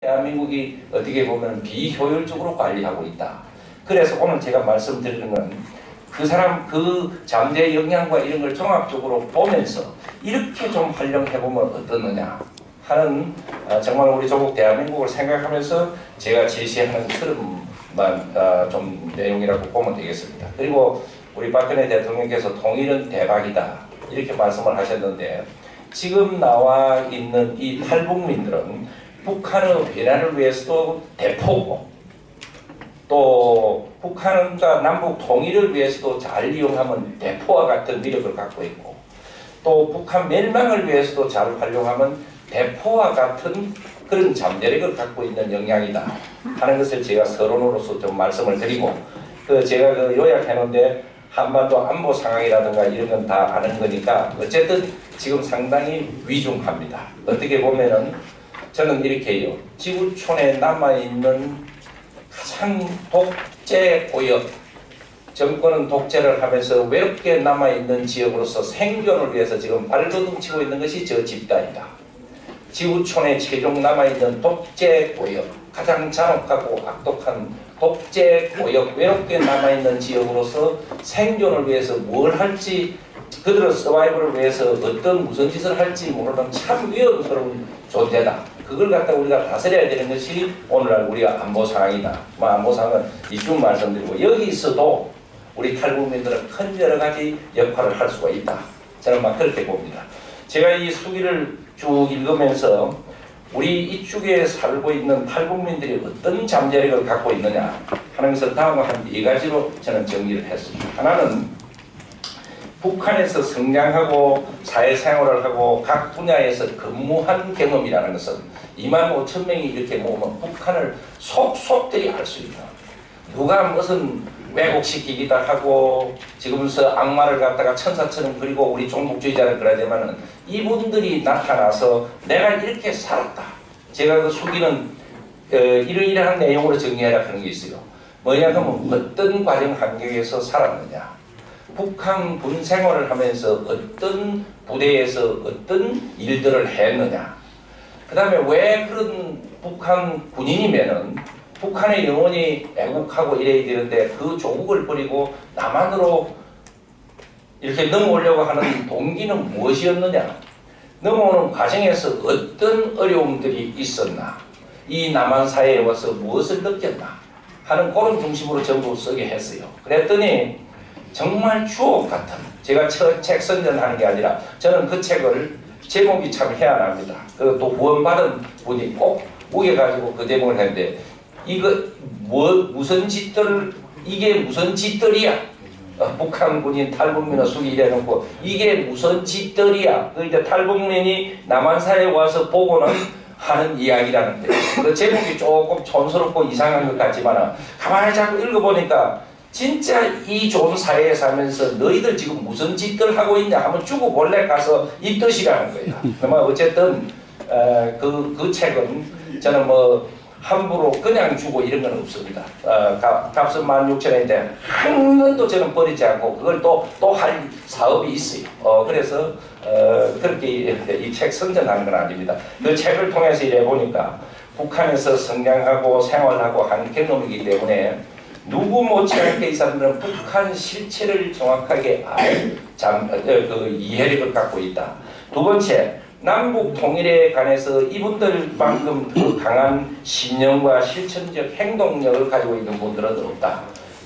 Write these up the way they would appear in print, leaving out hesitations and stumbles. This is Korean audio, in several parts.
대한민국이 어떻게 보면 비효율적으로 관리하고 있다. 그래서 오늘 제가 말씀드리는 건 그 사람 그 잠재 역량과 이런 걸 종합적으로 보면서 이렇게 좀 활용해보면 어떻느냐 하는 정말 우리 조국 대한민국을 생각하면서 제가 제시하는 흐름만 좀 내용이라고 보면 되겠습니다. 그리고 우리 박근혜 대통령께서 통일은 대박이다 이렇게 말씀을 하셨는데 지금 나와 있는 이 탈북민들은 북한의 변화를 위해서도 대포고 또 북한과 남북 통일을 위해서도 잘 이용하면 대포와 같은 위력을 갖고 있고 또 북한 멸망을 위해서도 잘 활용하면 대포와 같은 그런 잠재력을 갖고 있는 역량이다 하는 것을 제가 서론으로서 좀 말씀을 드리고 제가 요약해놓은데 한반도 안보 상황이라든가 이런 건 다 아는 거니까 어쨌든 지금 상당히 위중합니다. 어떻게 보면은 저는 이렇게 해요. 지구촌에 남아있는 가장 독재 고역, 정권은 독재를 하면서 외롭게 남아있는 지역으로서 생존을 위해서 지금 발버둥치고 있는 것이 저 집단이다. 지구촌에 최종 남아있는 독재 고역, 가장 잔혹하고 악독한 독재 고역, 외롭게 남아있는 지역으로서 생존을 위해서 뭘 할지 그들의 서바이벌을 위해서 어떤 무슨 짓을 할지 모르는 참 위험스러운 존재다. 그걸 갖다 우리가 다스려야 되는 것이 오늘날 우리가 안보 상황이다. 안보 상황은 이쪽 말씀드리고 여기서도 우리 탈북민들은 큰 여러 가지 역할을 할 수가 있다. 저는 그렇게 봅니다. 제가 이 수기를 쭉 읽으면서 우리 이쪽에 살고 있는 탈북민들이 어떤 잠재력을 갖고 있느냐 하는 것을 다음과 한 4가지로 저는 정리를 했습니다. 하나는 북한에서 성장하고 사회생활을 하고 각 분야에서 근무한 경험이라는 것은 25,000명이 이렇게 모으면 북한을 속속들이 알 수 있다. 누가 무슨 왜곡시키기도 하고 지금서 악마를 갖다가 천사처럼 그리고 우리 종북주의자를 그러지만은 이분들이 나타나서 내가 이렇게 살았다. 제가 그 수기는 이러이러한 내용으로 정리해라 그런 게 있어요. 뭐냐 하면 어떤 과정 환경에서 살았느냐. 북한 군 생활을 하면서 어떤 부대에서 어떤 일들을 했느냐. 그 다음에 왜 그런 북한 군인이면은 북한에 영원히 애국하고 이래야 되는데 그 조국을 버리고 남한으로 이렇게 넘어오려고 하는 동기는 무엇이었느냐. 넘어오는 과정에서 어떤 어려움들이 있었나. 이 남한 사회에 와서 무엇을 느꼈나 하는 그런 중심으로 전부 쓰게 했어요. 그랬더니 정말 주옥 같은 제가 책 선전하는 게 아니라 저는 그 책을 제목이 참 희한합니다. 또 후원받은 분이 꼭 우겨가지고 그 제목을 했는데 이거 무슨 짓들 이게 무슨 짓들이야? 북한 군인 탈북민의 수기 이래놓고 이게 무슨 짓들이야? 그러니까 탈북민이 남한 사회에 와서 보고는 하는 이야기라는데 그 제목이 조금 촌스럽고 이상한 것 같지만 가만히 자꾸 읽어보니까 진짜 이 좋은 사회에 살면서 너희들 지금 무슨 짓들 하고 있냐 하면 주고 본래 가서 이 뜻이라는 거예요. 어쨌든 그 책은 저는 함부로 그냥 주고 이런 건 없습니다. 값은 16,000원인데 한 원도 저는 버리지 않고 그걸 또 할 사업이 있어요. 그래서 그렇게 이 책 선전하는 건 아닙니다. 그 책을 통해서 이래 보니까 북한에서 성장하고 생활하고 한 경험이기 때문에 누구 못지않게 이 사람들은 북한 실체를 정확하게 이해력을 갖고 있다. 두 번째, 남북 통일에 관해서 이분들만큼 더 강한 신념과 실천적 행동력을 가지고 있는 분들은 없다.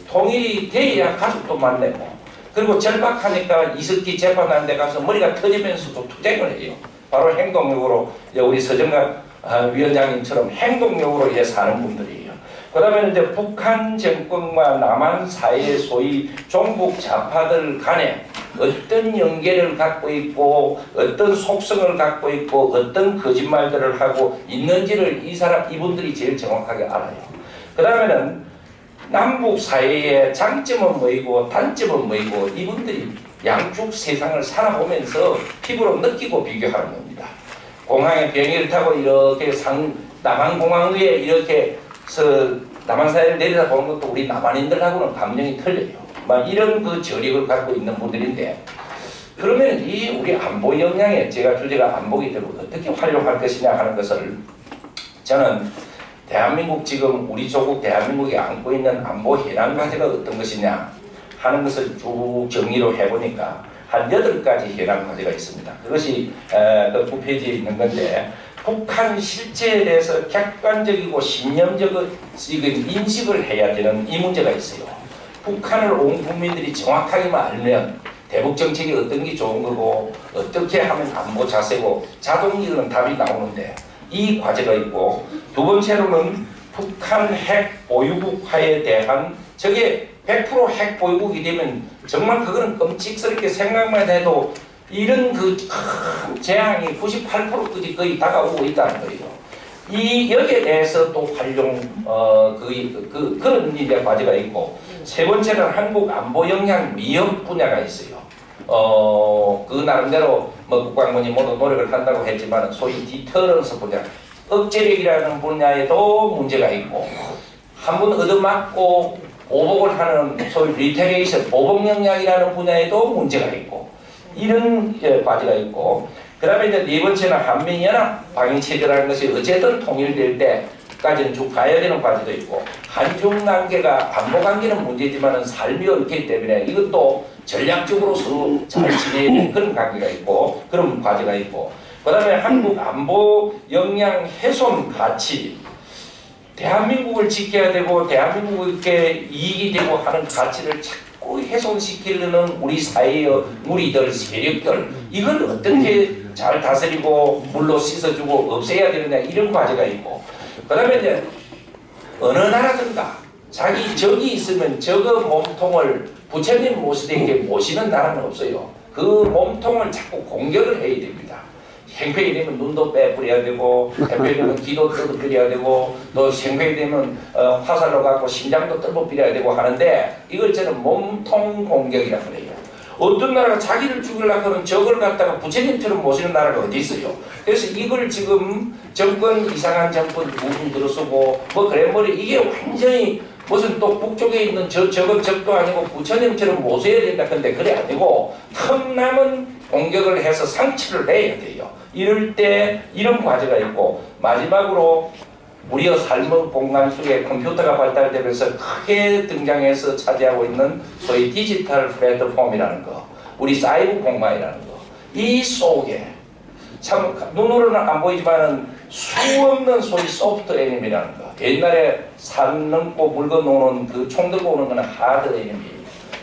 통일이 돼야 가족도 만나고 그리고 절박하니까 이석기 재판하는 데 가서 머리가 터지면서도 투쟁을 해요. 바로 행동력으로 우리 서정관 위원장님처럼 행동력으로 이제 사는 분들이에요. 그 다음에 이제 북한 정권과 남한 사이의 소위 종북 좌파들 간에 어떤 연계를 갖고 있고 어떤 속성을 갖고 있고 어떤 거짓말들을 하고 있는지를 이분들이 제일 정확하게 알아요. 그 다음에는 남북 사이의 장점은 뭐이고 단점은 뭐이고 이분들이 양쪽 세상을 살아보면서 피부로 느끼고 비교하는 겁니다. 공항에 비행기를 타고 이렇게 남한공항 위에 이렇게 남한 사회를 내려다보는 것도 우리 남한인들하고는 감정이 틀려요. 이런 그 저력을 갖고 있는 분들인데 그러면 이 우리 안보 역량에 제가 주제가 안보이기 때문에 어떻게 활용할 것이냐 하는 것을 저는 대한민국 지금 우리 조국 대한민국이 안고 있는 안보 현안 과제가 어떤 것이냐 하는 것을 쭉 정리를 해보니까 한 8가지 현안 과제가 있습니다. 그것이 그 9페이지에 있는 건데 북한 실제에 대해서 객관적이고 신념적인 인식을 해야 되는 이 문제가 있어요. 북한을 온 국민들이 정확하게만 알면 대북 정책이 어떤 게 좋은 거고 어떻게 하면 안보 자세고 자동적으로 답이 나오는데 이 과제가 있고, 두 번째로는 북한 핵 보유국화에 대한 저게 100% 핵 보유국이 되면 정말 그거는 끔찍스럽게 생각만 해도 이런 그 큰 재앙이 98%까지 거의 다가오고 있다는 거예요. 이 여기에 대해서 또 활용 그런 이제 과제가 있고, 세 번째는 한국 안보 역량 미역 분야가 있어요. 그 나름대로 뭐 국방부니 모두 노력을 한다고 했지만 소위 디터런스 분야, 억제력이라는 분야에도 문제가 있고, 한번 얻어맞고 보복을 하는 소위 리테레이션, 보복 역량이라는 분야에도 문제가 있고, 이런 과제가 있고, 그 다음에 이제 네 번째는 한미연합 방위체제라는 것이 어쨌든 통일될 때까지는 쭉 가야 되는 과제도 있고, 한중 관계가 안보 관계는 문제지만은 삶이 얽히기 때문에 이것도 전략적으로 서로 잘 지내야 되는 그런 관계가 있고, 그런 과제가 있고, 그 다음에 한국 안보 역량 훼손 가치, 대한민국을 지켜야 되고 대한민국에 이익이 되고 하는 가치를 자꾸 훼손시키려는 우리 사회의 무리들, 세력들, 이걸 어떻게 잘 다스리고 물로 씻어주고 없애야 되느냐, 이런 과제가 있고, 그 다음에 이제 어느 나라든가 자기 적이 있으면 저거 몸통을 부처님 모시되게 모시는 나라는 없어요. 그 몸통을 자꾸 공격을 해야 됩니다. 행패이 되면 눈도 빼버려야 되고, 행패이 되면 귀도 뜯어버려야 되고, 또 행패이 되면 화살로 갖고 심장도 뚫어버려야 되고 하는데, 이걸 저는 몸통 공격이라고 그래요. 어떤 나라가 자기를 죽이려고 하는 적을 갖다가 부처님처럼 모시는 나라가 어디 있어요. 그래서 이걸 지금 정권, 이상한 정권 부분 들어서고 뭐 그래 머리 이게 완전히 무슨 또 북쪽에 있는 적은 적도 아니고 부처님처럼 모셔야 된다. 근데 그래 아니고 틈남은 공격을 해서 상처를 내야 돼요. 이럴 때 이런 과제가 있고, 마지막으로 우리의 삶의 공간 속에 컴퓨터가 발달되면서 크게 등장해서 차지하고 있는 소위 디지털 플랫폼이라는 거, 우리 사이버 공간이라는 거, 이 속에 참 눈으로는 안 보이지만은 수없는 소위 소프트 에니미라는 거, 옛날에 산 넘고 물건 오는 그 총 들고 오는 거는 하드 에니미,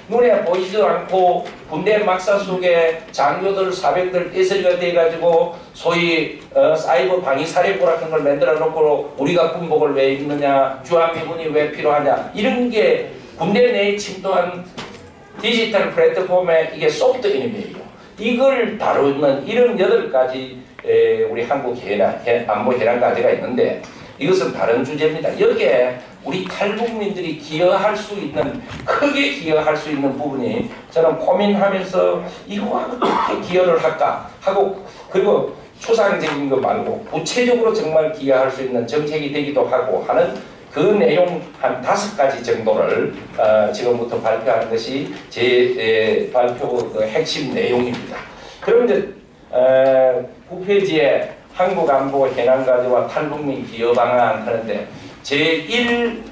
눈에 보이지도 않고 군대 막사 속에 장교들, 사병들 떼서리가 돼가지고 소위 사이버 방위 사령부 같은 걸 만들어 놓고 우리가 군복을 왜 입느냐, 주한미군이 왜 필요하냐, 이런 게 군대 내에 침투한 디지털 플랫폼에 이게 소프트 에니미예요. 이걸 다루는 이런 8가지 우리 한국 안보 현안 과제가 있는데, 이것은 다른 주제입니다. 여기에 우리 탈북민들이 기여할 수 있는, 크게 기여할 수 있는 부분이 저는 고민하면서 이거 어떻게 기여를 할까 하고, 그리고 추상적인 거 말고 구체적으로 정말 기여할 수 있는 정책이 되기도 하고 하는 그 내용 한 5가지 정도를 지금부터 발표하는 것이 제 발표 그 핵심 내용입니다. 그럼 이제 9페이지에 한국 안보 현안 과제와 탈북민 기여 방안 하는데, 제1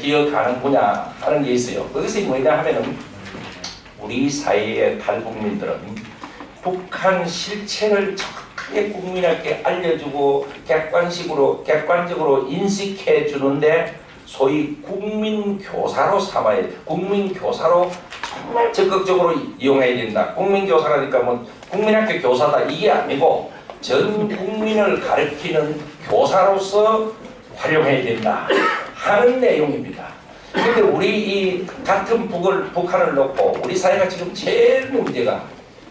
기여 가능 분야 하는 게 있어요. 그것이 뭐냐 하면은 우리 사회의 탈북민들은 북한 실체를 정확하게 국민에게 알려주고 객관적으로 인식해 주는데 소위 국민교사로 삼아야 돼. 국민교사로 정말 적극적으로 이용해야 된다. 국민교사라니까 뭐 국민학교 교사다 이게 아니고 전 국민을 가르치는 교사로서 활용해야 된다 하는 내용입니다. 그런데 우리 이 같은 북한을 놓고 우리 사회가 지금 제일 문제가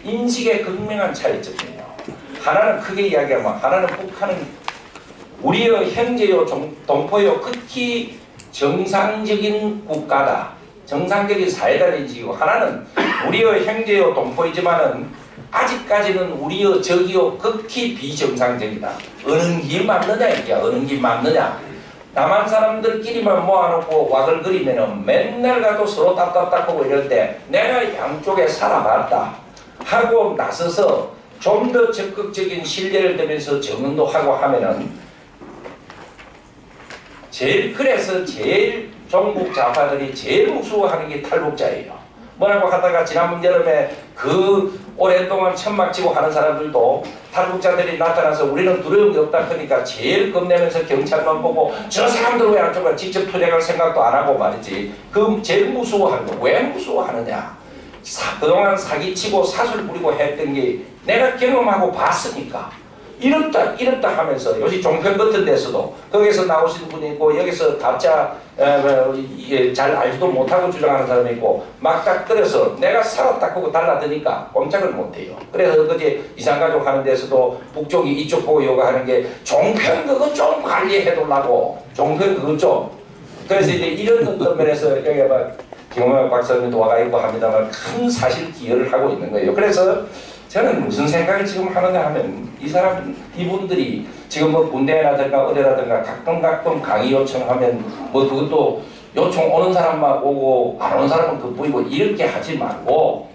인식의 극명한 차이점이에요. 하나는 크게 이야기하면, 하나는 북한은 우리의 형제요 동포요 극히 정상적인 국가다, 정상적인 사회다 인식이고, 하나는 우리의 형제요 동포이지만은 아직까지는 우리의 적이요 극히 비정상적이다. 어느 게 맞느냐 이게, 어느 게 맞느냐. 남한 사람들끼리만 모아놓고 와글거리면은 맨날 가도 서로 답답하고 이런데, 내가 양쪽에 살아봤다 하고 나서서 좀 더 적극적인 신뢰를 들면서 정응도 하고 하면은 그래서 제일 종북 좌파들이 제일 무서워하는 게 탈북자예요. 뭐라고 하다가 지난번 여름에 그 오랫동안 천막지고 하는 사람들도 탈북자들이 나타나서 우리는 두려움이 없다 하니까 제일 겁내면서 경찰만 보고 저 사람들 왜 안 쫓아 직접 투쟁할 생각도 안 하고 말이지. 그 제일 무서워하는 거. 왜 무서워하느냐. 그동안 사기치고 사술 부리고 했던 게 내가 경험하고 봤으니까 이렇다 하면서 요새 종편 같은 데서도 거기서 나오신 분이 있고 여기서 가짜 잘 알지도 못하고 주장하는 사람이 있고 막 딱 들어서 내가 살았다 하고 달라드니까 꼼짝을 못해요. 그래서 어제 이산가족 하는 데서도 북쪽이 이쪽 보고 요구하는 게 종편 그거 좀 관리해달라고 종편 그거 좀. 그래서 이제 이런 어떤 면에서 여기 막 김홍학 박사님도 와가 있고 합니다만 큰 사실 기여를 하고 있는 거예요. 그래서 저는 무슨 생각을 지금 하느냐 하면 이분들이 지금 뭐 군대라든가 어디라든가 가끔 강의 요청하면 뭐 그것도 요청 오는 사람만 오고 안 오는 사람은 그 보이고 이렇게 하지 말고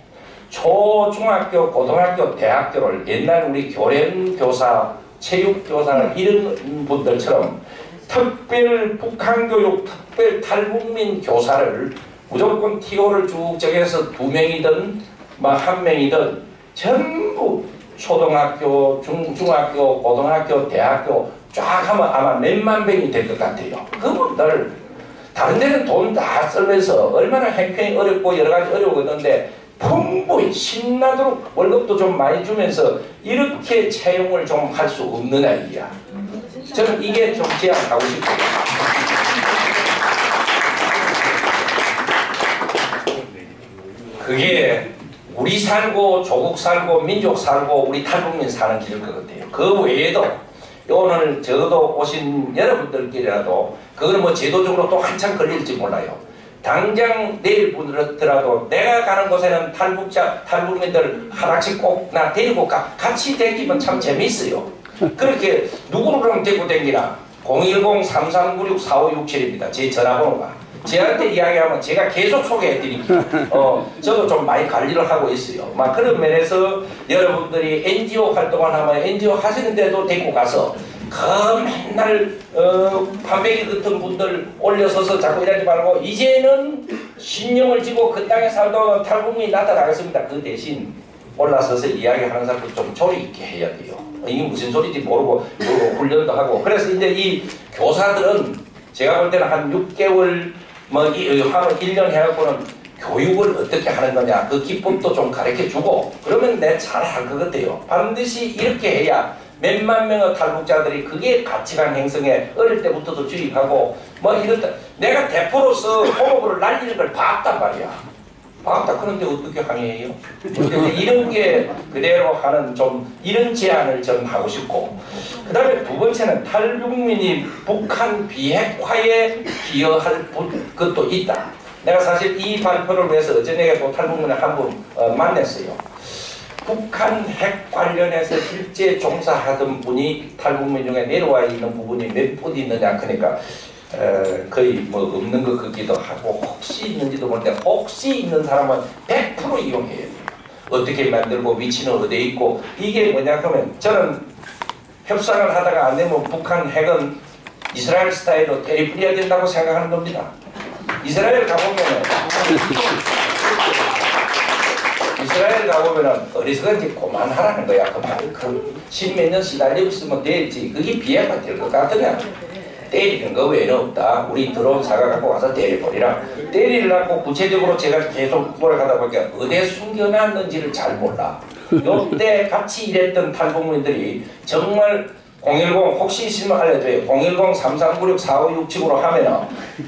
초, 중학교, 고등학교, 대학교를 옛날 우리 교련교사, 체육교사 이런 분들처럼 특별 북한교육, 특별 탈북민 교사를 무조건 TO를 쭉 정해서 2명이든 막 1명이든 전부 초등학교, 중학교, 고등학교, 대학교 쫙 하면 아마 몇만 명이 될 것 같아요. 그분들 다른 데는 돈 다 쓰면서 얼마나 행편이 어렵고 여러 가지 어려웠는데 풍부히 신나도록 월급도 좀 많이 주면서 이렇게 채용을 좀 할 수 없느냐 이야. 저는 이게 좀 제안하고 싶어요. 그게 우리 살고 조국 살고 민족 살고 우리 탈북민 사는 길일 것 같아요. 그 외에도 오늘 저도 오신 여러분들끼리라도 그거는 뭐 제도적으로 또 한참 걸릴지 몰라요. 당장 내일 보더라도 내가 가는 곳에는 탈북민들 하나씩 꼭 나 데리고 같이 다니면 참 재밌어요. 그렇게 누구를 데리고 다니나 010-3396-4567입니다. 제 전화번호가. 저한테 이야기하면 제가 계속 소개해드릴게요. 저도 좀 많이 관리를 하고 있어요. 막 그런 면에서 여러분들이 NGO 활동을 하면 NGO 하시는데도 데리고 가서 그 맨날 판매기 같은 분들 올려서서 자꾸 이러지 말고 이제는 신용을 지고 그 땅에 살던 탈북민이 나타나겠습니다. 그 대신 올라서서 이야기하는 사람도 좀 조리 있게 해야 돼요. 이게 무슨 소리인지 모르고 훈련도 하고. 그래서 이제 이 교사들은 제가 볼 때는 한 6개월 뭐 1년 해갖고는 교육을 어떻게 하는 거냐 그 기법도 좀 가르쳐주고 그러면 내 잘할 것 같아요. 반드시 이렇게 해야 몇만 명의 탈북자들이 그게 가치관 형성에 어릴 때부터도 주입하고 뭐 이렇다. 내가 대표로서 호흡을 날리는 걸 봤단 말이야. 봤다. 그런데 어떻게 항의해요? 이런 게 그대로 하는 좀 이런 제안을 좀 하고 싶고 그 다음에 두 번째는 탈북민이 북한 비핵화에 기여할 것도 있다. 내가 사실 이 발표를 위해서 어저께 또 탈북민을 한 분 만났어요. 북한 핵 관련해서 실제 종사하던 분이 탈북민 중에 내려와 있는 부분이 몇 분 있느냐. 그러니까 거의 뭐 없는 것 같기도 하고 혹시 있는지도 모르는데 혹시 있는 사람은 100% 이용해야 돼요. 어떻게 만들고 위치는 어디에 있고 이게 뭐냐 그러면 저는 협상을 하다가 안 되면 북한 핵은 이스라엘 스타일로 때리뿌려야 된다고 생각하는 겁니다. 이스라엘 가보면은 어리석은지 그만하라는 거야. 그 십몇 년 시달리고 있으면 되지. 그게 비핵화 될 것 같으냐. 때리는 거 외에는 없다. 우리 드론 사과 갖고 와서 때려버리라. 때리려고 구체적으로 제가 계속 돌아가다 보니까 어디에 숨겨놨는지를 잘 몰라. 요때 같이 일했던 탈북민들이 정말 010 혹시 있으면 알려줘요. 010-3396-4567으로 하면은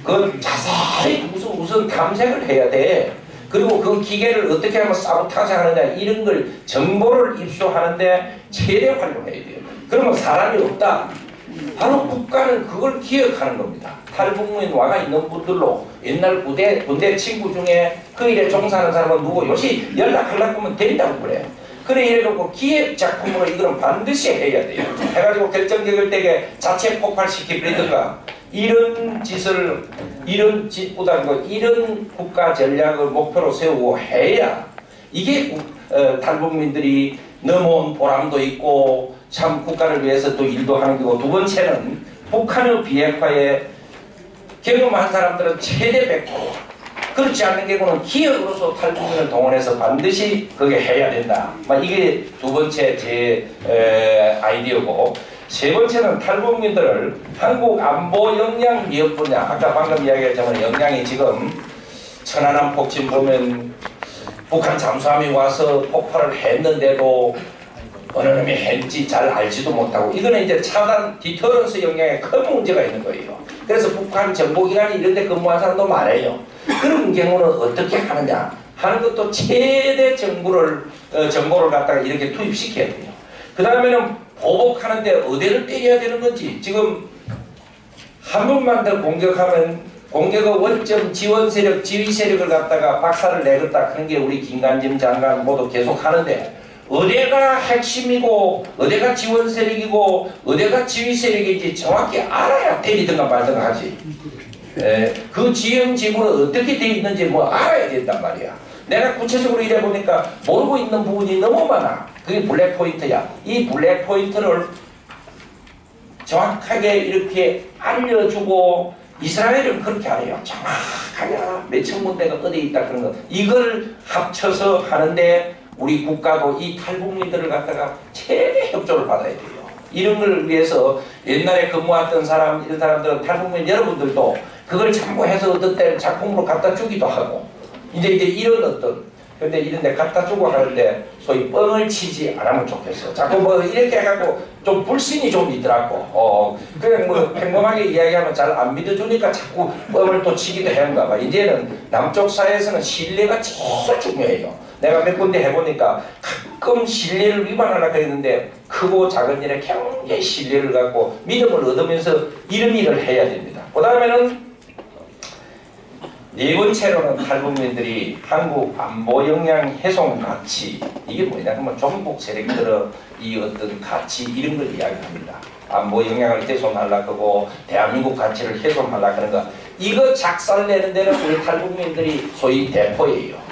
그건 자세히 무슨 탐색을 해야 돼. 그리고 그 기계를 어떻게 하면 사보타지 하느냐 이런 걸 정보를 입수하는데 최대 활용해야 돼요. 그러면 사람이 없다. 바로 국가는 그걸 기억하는 겁니다. 탈북민 와가 있는 분들로 옛날 군대 친구 중에 그 일에 종사하는 사람은 누구 요시 연락하려고 하면 된다고 그래. 그래 이래놓고 기획 작품으로 이거는 반드시 해야 돼요. 해가지고 결정적일 때에 자체 폭발시키버리든가 이런 짓보다 이런 국가 전략을 목표로 세우고 해야 이게 탈북민들이 넘어온 보람도 있고 참 국가를 위해서 또 일도 하는 거고 두 번째는 북한의 비핵화에 경험한 사람들은 최대 100%. 그렇지 않는 경우는 기업으로서 탈북민을 동원해서 반드시 그게 해야 된다. 이게 두 번째 제 아이디어고, 세 번째는 탈북민들을 한국 안보 역량 기업 분야, 아까 방금 이야기했지만 역량이 지금 천안함 폭침 보면 북한 잠수함이 와서 폭발을 했는데도 어느 놈이 했는지 잘 알지도 못하고, 이거는 이제 차단 디터런스 역량에 큰 문제가 있는 거예요. 그래서 북한 정보기관이 이런 데 근무한 사람도 많아요. 그런 경우는 어떻게 하느냐 하는 것도 최대 정보를 갖다가 이렇게 투입시켜야 돼요. 그 다음에는 보복하는데 어디를 때려야 되는 건지, 지금 한 번만 더 공격하면 공격의 원점 지원 세력, 지휘 세력을 갖다가 박살을 내겠다 하는 게 우리 김관진 장관 모두 계속 하는데, 어디가 핵심이고 어디가 지원 세력이고 어디가 지휘 세력인지 정확히 알아야 때리든가 말든가 하지. 그 지형 지구는 어떻게 돼 있는지 알아야 된단 말이야. 내가 구체적으로 이래 보니까 모르고 있는 부분이 너무 많아. 그게 블랙 포인트야. 이 블랙 포인트를 정확하게 이렇게 알려주고, 이스라엘은 그렇게 안 해요. 정확하게 몇천 군데가 어디 있다 그런 거. 이걸 합쳐서 하는데 우리 국가도 이 탈북민들을 갖다가 최대 협조를 받아야 돼요. 이런 걸 위해서 옛날에 근무했던 사람, 이런 사람들은 탈북민 여러분들도 그걸 참고해서 어떤 때는 작품으로 갖다 주기도 하고, 이제 이런 근데 이런 데 갖다 주고 하는데 소위 뻥을 치지 않으면 좋겠어. 자꾸 이렇게 해갖고 좀 불신이 좀 있더라고. 그냥 평범하게 이야기하면 잘 안 믿어주니까 자꾸 뻥을 또 치기도 해는가 봐. 이제는 남쪽 사회에서는 신뢰가 제일 중요해요. 내가 몇 군데 해보니까 가끔 신뢰를 위반하려고 했는데 크고 작은 일에 굉장히 신뢰를 갖고 믿음을 얻으면서 이런 일을 해야 됩니다. 그 다음에는 네 번째로는 탈북민들이 한국 안보 역량 훼손 가치, 이게 뭐냐 하면 종북 세력들의 이 어떤 가치 이런 걸 이야기합니다. 안보 역량을 훼손하려고 하고 대한민국 가치를 훼손하려고 하는 거, 이거 작살내는 데는 우리 탈북민들이 소위 대포예요.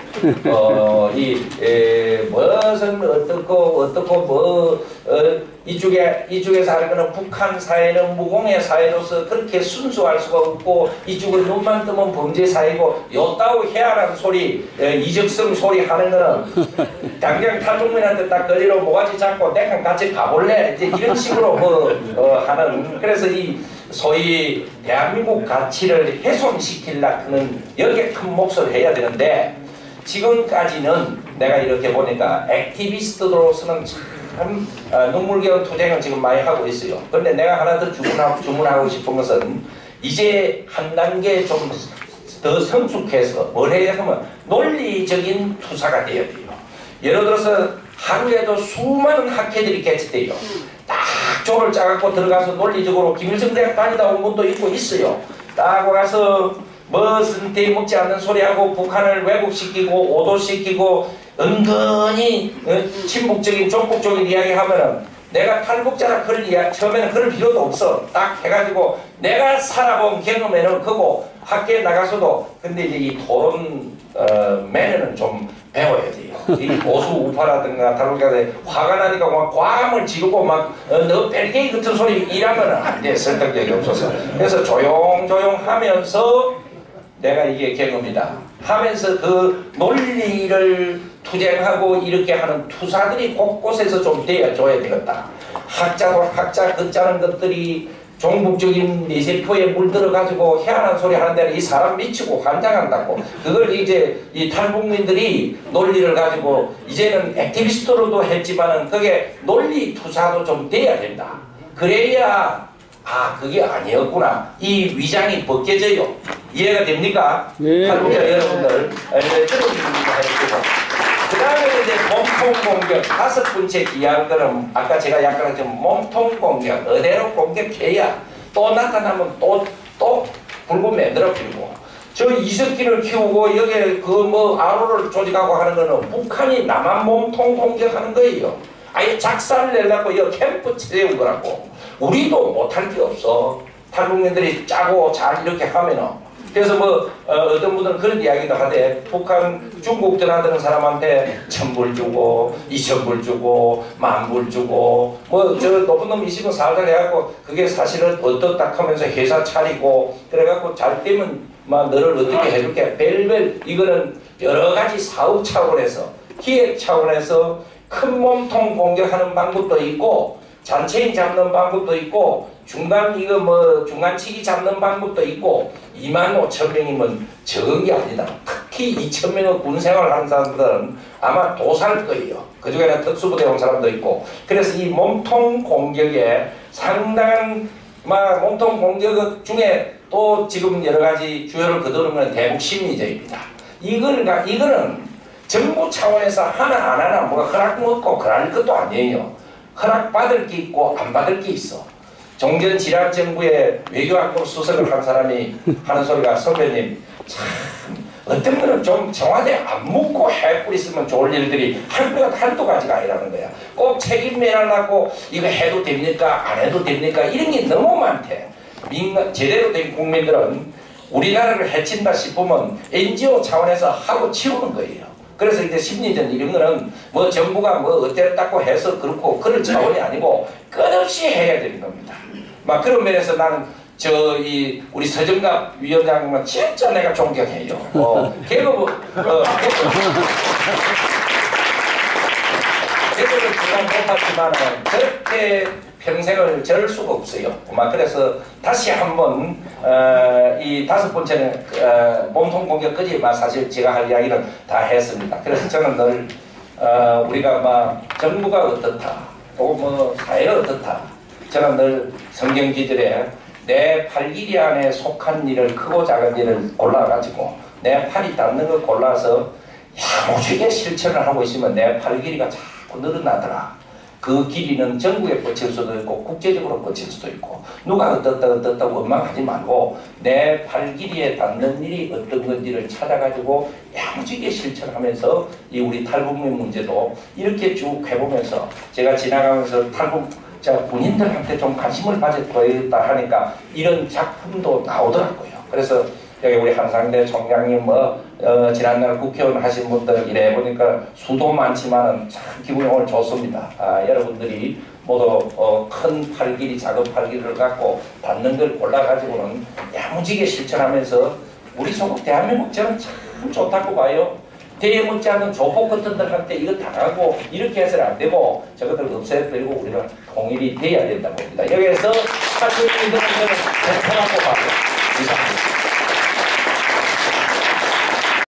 무슨 어떻고 이쪽에서 하는 거는 북한 사회는 무공의 사회로서 그렇게 순수할 수가 없고, 이쪽을 눈만 뜨면 범죄 사회고, 요따오 해야라는 소리, 이적성 소리 하는 거는 당장 탈북민한테 딱 거리로 모가지 잡고 내가 같이 가볼래, 이제 이런 식으로 하는. 그래서 이 소위 대한민국 가치를 훼손시키려고 하는 여기에 큰 몫을 해야 되는데, 지금까지는 내가 이렇게 보니까 액티비스트로서는 참 눈물겨운 투쟁을 지금 많이 하고 있어요. 그런데 내가 하나 더 주문하고 싶은 것은, 이제 한 단계 좀 더 성숙해서 뭘 해야 하면 논리적인 투사가 되어야 돼요. 예를 들어서 하루에도 수많은 학회들이 개최돼요. 딱 조를 짜갖고 들어가서 논리적으로, 김일성 대학 다니다 온 분도 있고 있어요. 딱 가서 쓸데먹지 않는 소리하고 북한을 왜곡시키고 오도시키고 은근히 친북적인 종북적인 이야기 하면은, 내가 탈북자라 처음에는 그럴 필요도 없어. 딱 해가지고 내가 살아본 경험에는 그거 학교에 나가서도, 근데 이제 이 토론 매너는 좀 배워야 돼요. 이 보수 우파라든가 탈북자들 화가 나니까 막 과음을 지르고 너 뺄게이 같은 소리 이러면은 안 돼. 설득력이 없어서. 그래서 조용조용 하면서 내가 이게 경험이다 하면서 그 논리를 투쟁하고 이렇게 하는 투사들이 곳곳에서 좀 되어줘야 되겠다. 학자도 학자 긋자는 것들이 종북적인 내세포에 물들어가지고 희한한 소리 하는 데는 이 사람 미치고 환장한다고. 그걸 이제 이 탈북민들이 논리를 가지고 이제는 액티비스트로도 했지만은 그게 논리 투사도 좀 돼야 된다. 그래야 그게 아니었구나, 이 위장이 벗겨져요. 이해가 됩니까? 네. 탈북자 여러분들 들어주십니다. 그 다음에 이제 몸통 공격, 다섯 번째 귀한 거는 아까 제가 약간 했지만 몸통 공격, 어대로 공격해야 또 나타나면 또 붉은 매들어 피고, 저 이석기를 키우고 여기에 아로를 조직하고 하는 거는 북한이 남한 몸통 공격하는 거예요. 아예 작사를 내려고 여기 캠프 세운 거라고. 우리도 못할 게 없어. 탈북민들이 짜고 잘 이렇게 하면은. 그래서 뭐 어떤 분들은 그런 이야기도 하대. 북한 중국 드나드는 사람한테 1,000불 주고 2,000불 주고 10,000불 주고 뭐 저 높은 놈 20원 살살 해갖고 그게 사실은 어떻다 하면서 회사 차리고 그래갖고 잘 되면 막 너를 어떻게 해줄게 별별 이거는 여러 가지 사업 차원에서 기획 차원에서 큰 몸통 공격하는 방법도 있고 잔체인 잡는 방법도 있고 중간 이거 뭐 중간치기 잡는 방법도 있고 25,000명이면 적은 게 아니다. 특히 2,000명의 군생활을 하는 사람들은 아마 도살 거예요. 그중에는 특수부대 온 사람도 있고 그래서 이 몸통 공격에 상당한 몸통 공격 중에 또 지금 여러 가지 주요를 거두는 대북 심리전입니다. 이거는 정부 차원에서 하나 안 하나 뭐가 허락 먹고 그럴 것도 아니에요. 허락 받을 게 있고 안 받을 게 있어. 종전 지략 정부의 외교학부 수석을 한 사람이 하는 소리가 선배님 참 어떤 거는 좀 청와대 안 묻고 해뿌리으면 좋을 일들이 한두 가지가 아니라는 거야. 꼭 책임 면하려고 이거 해도 됩니까 안 해도 됩니까 이런 게 너무 많대. 제대로 된 국민들은 우리나라를 해친다 싶으면 NGO 차원에서 하고 치우는 거예요. 그래서 이제 심리전 이런 거는 뭐 정부가 뭐 어땠다고 해서 그렇고 그럴 차원이 아니고 끝없이 해야 되는 겁니다. 막 그런 면에서 나는 우리 서정갑 위원장님은 진짜 내가 존경해요. 개그를 그간 못했지만 저렇게 평생을 저럴 수가 없어요. 그래서 다시 한번 이 5번째는 몸통 공격까지 사실 제가 할 이야기는 다 했습니다. 그래서 저는 늘 우리가 정부가 어떻다 또 뭐 사회가 어떻다 저는 늘 성경 기절에 내 팔길이 안에 속한 일을 크고 작은 일을 골라가지고 내 팔이 닿는 걸 골라서 야무지게 실천을 하고 있으면 내 팔길이가 자꾸 늘어나더라. 그 길이는 전국에 뻗칠 수도 있고 국제적으로 뻗칠 수도 있고 누가 어떻다고 원망하지 말고 내 팔길이에 닿는 일이 어떤 건지를 찾아가지고 야무지게 실천하면서 이 우리 탈북민 문제도 이렇게 쭉 해보면서 제가 지나가면서 군인들한테 좀 관심을 보였다 하니까 이런 작품도 나오더라고요. 그래서 여기 우리 한상대 총장님 지난날 국회의원 하신 분들 이래 보니까 수도 많지만은 참 기분이 오늘 좋습니다. 여러분들이 모두 큰 팔길이 작은 팔길을 갖고 닿는 걸 골라가지고는 야무지게 실천하면서 우리 소국 대한민국 저는 참 좋다고 봐요. 대에 묻지 않는 조폭 같은 들한테 이거 당하고 이렇게 해서는 안 되고 저것들 없애버리고 우리가 통일이 돼야 된다고 봅니다. 여기에서 사실인들은 저는 대단하고 봐요. 이상합니다.